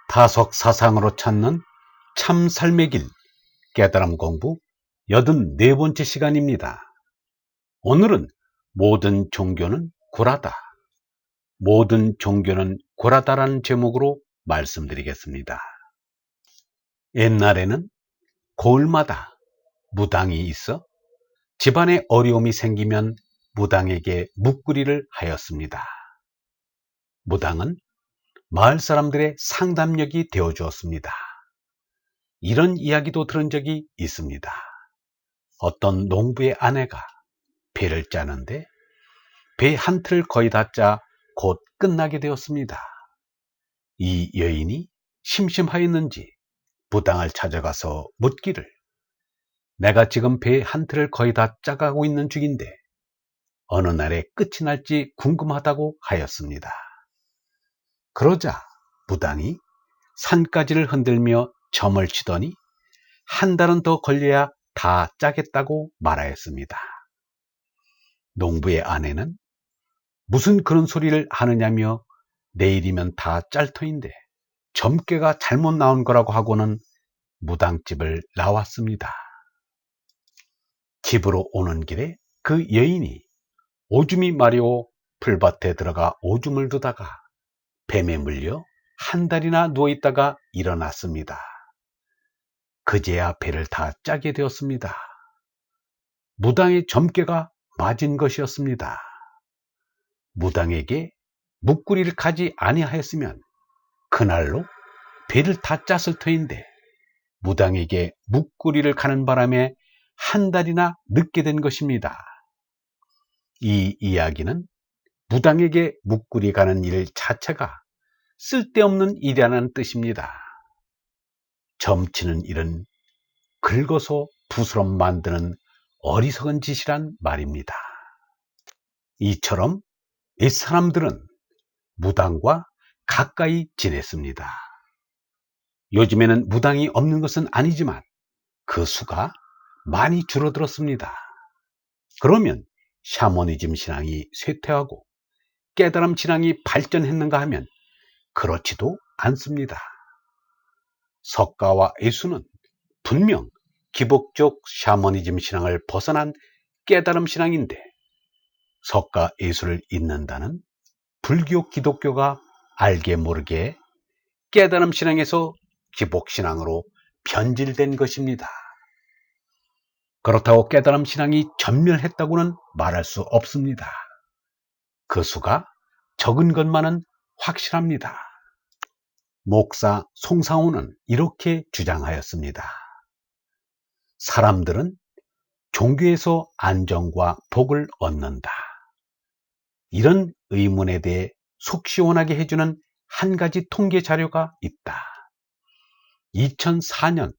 타석 사상으로 찾는 참 삶의 길 깨달음 공부 84번째 시간입니다. 오늘은 모든 종교는 구라다. 모든 종교는 구라다라는 제목으로 말씀드리겠습니다. 옛날에는 고을마다 무당이 있어 집안에 어려움이 생기면 무당에게 묵구리를 하였습니다. 무당은 마을 사람들의 상담력이 되어 주었습니다. 이런 이야기도 들은 적이 있습니다. 어떤 농부의 아내가 배를 짜는데 배 한 틀을 거의 다 짜 곧 끝나게 되었습니다. 이 여인이 심심하였는지 무당을 찾아가서 묻기를, 내가 지금 배 한 틀을 거의 다 짜가고 있는 중인데 어느 날에 끝이 날지 궁금하다고 하였습니다. 그러자 무당이 산가지를 흔들며 점을 치더니 한 달은 더 걸려야 다 짜겠다고 말하였습니다. 농부의 아내는 무슨 그런 소리를 하느냐며 내일이면 다 짤 터인데 점괘가 잘못 나온 거라고 하고는 무당집을 나왔습니다. 집으로 오는 길에 그 여인이 오줌이 마려워 풀밭에 들어가 오줌을 두다가 뱀에 물려 한 달이나 누워있다가 일어났습니다. 그제야 배를 다 짜게 되었습니다. 무당의 점괘가 맞은 것이었습니다. 무당에게 묵구리를 가지 아니하였으면 그날로 배를 다 짰을 터인데 무당에게 묵구리를 가는 바람에 한 달이나 늦게 된 것입니다. 이 이야기는 무당에게 묵구리 가는 일 자체가 쓸데없는 일이라는 뜻입니다. 점치는 일은 긁어서 붓으로 만드는 어리석은 짓이란 말입니다. 이처럼 이 사람들은 무당과 가까이 지냈습니다. 요즘에는 무당이 없는 것은 아니지만 그 수가 많이 줄어들었습니다. 그러면 샤머니즘 신앙이 쇠퇴하고 깨달음 신앙이 발전했는가 하면 그렇지도 않습니다. 석가와 예수는 분명 기복적 샤머니즘 신앙을 벗어난 깨달음 신앙인데 석가 예수를 잊는다는 불교 기독교가 알게 모르게 깨달음 신앙에서 기복 신앙으로 변질된 것입니다. 그렇다고 깨달음 신앙이 전멸했다고는 말할 수 없습니다. 그 수가 적은 것만은 확실합니다. 목사 송상호는 이렇게 주장하였습니다. 사람들은 종교에서 안정과 복을 얻는다. 이런 의문에 대해 속 시원하게 해주는 한 가지 통계 자료가 있다. 2004년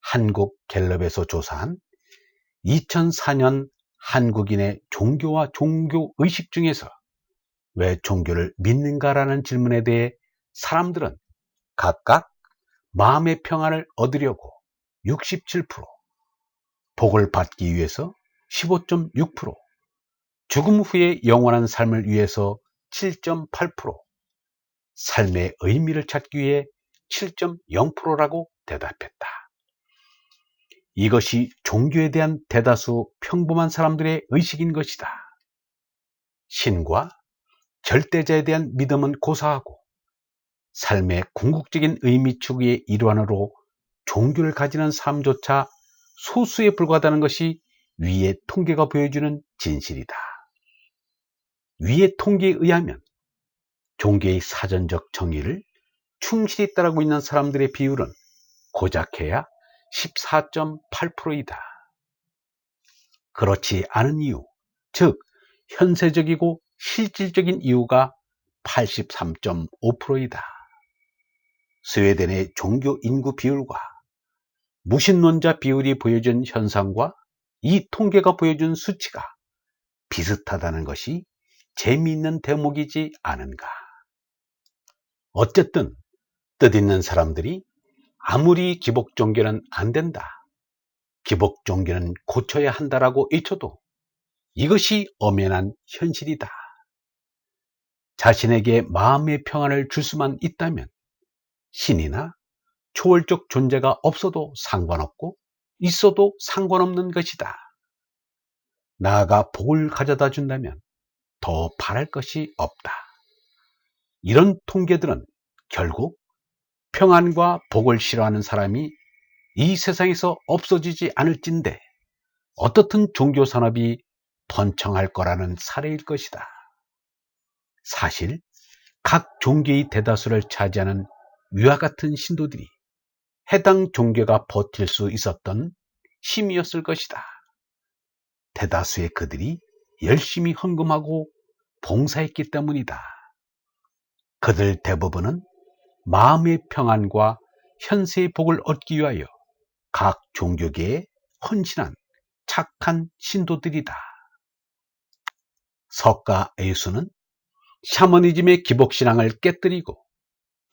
한국 갤럽에서 조사한 2004년 한국인의 종교와 종교의식 중에서 왜 종교를 믿는가라는 질문에 대해 사람들은 각각 마음의 평안을 얻으려고 67%, 복을 받기 위해서 15.6%, 죽음 후의 영원한 삶을 위해서 7.8%, 삶의 의미를 찾기 위해 7.0%라고 대답했다. 이것이 종교에 대한 대다수 평범한 사람들의 의식인 것이다. 신과 절대자에 대한 믿음은 고사하고 삶의 궁극적인 의미 추구의 일환으로 종교를 가지는 사람조차 소수에 불과하다는 것이 위의 통계가 보여주는 진실이다. 위의 통계에 의하면 종교의 사전적 정의를 충실히 따르고 있는 사람들의 비율은 고작 해야 14.8%이다. 그렇지 않은 이유, 즉 현세적이고 실질적인 이유가 83.5%이다. 스웨덴의 종교 인구 비율과 무신론자 비율이 보여준 현상과 이 통계가 보여준 수치가 비슷하다는 것이 재미있는 대목이지 않은가. 어쨌든 뜻있는 사람들이 아무리 기복 종교는 안 된다, 기복 종교는 고쳐야 한다라고 외쳐도 이것이 엄연한 현실이다. 자신에게 마음의 평안을 줄 수만 있다면 신이나 초월적 존재가 없어도 상관없고 있어도 상관없는 것이다. 나아가 복을 가져다 준다면 더 바랄 것이 없다. 이런 통계들은 결국 평안과 복을 싫어하는 사람이 이 세상에서 없어지지 않을진데 어떻든 종교산업이 번창할 거라는 사례일 것이다. 사실 각 종교의 대다수를 차지하는 위와 같은 신도들이 해당 종교가 버틸 수 있었던 힘이었을 것이다. 대다수의 그들이 열심히 헌금하고 봉사했기 때문이다. 그들 대부분은 마음의 평안과 현세의 복을 얻기 위하여 각 종교계에 헌신한 착한 신도들이다. 석가 예수는 샤머니즘의 기복신앙을 깨뜨리고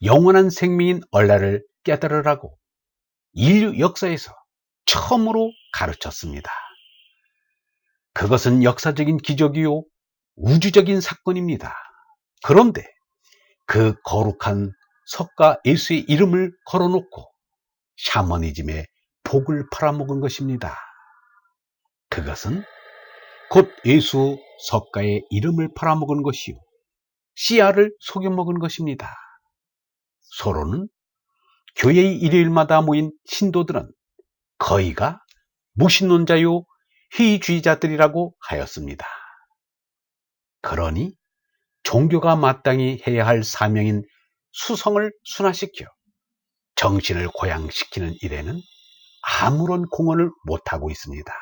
영원한 생명인 얼라를 깨달으라고 인류 역사에서 처음으로 가르쳤습니다. 그것은 역사적인 기적이요 우주적인 사건입니다. 그런데 그 거룩한 석가 예수의 이름을 걸어놓고 샤머니즘의 복을 팔아먹은 것입니다. 그것은 곧 예수 석가의 이름을 팔아먹은 것이요 씨알을 속여먹은 것입니다. 서로는 교회의 일요일마다 모인 신도들은 거의가 무신론자요 희주의자들이라고 하였습니다. 그러니 종교가 마땅히 해야 할 사명인 수성을 순화시켜 정신을 고양시키는 일에는 아무런 공헌을 못하고 있습니다.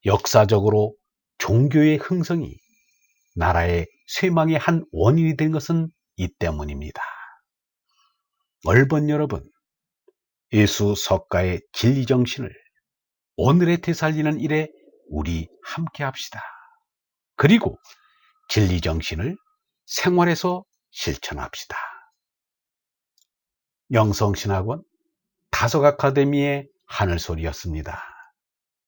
역사적으로 종교의 흥성이 나라의 쇠망의 한 원인이 된 것은 이 때문입니다. 얼번 여러분, 예수 석가의 진리정신을 오늘의 되살리는 일에 우리 함께 합시다. 그리고 진리정신을 생활에서 실천합시다. 영성신학원 다속 아카데미의 하늘소리였습니다.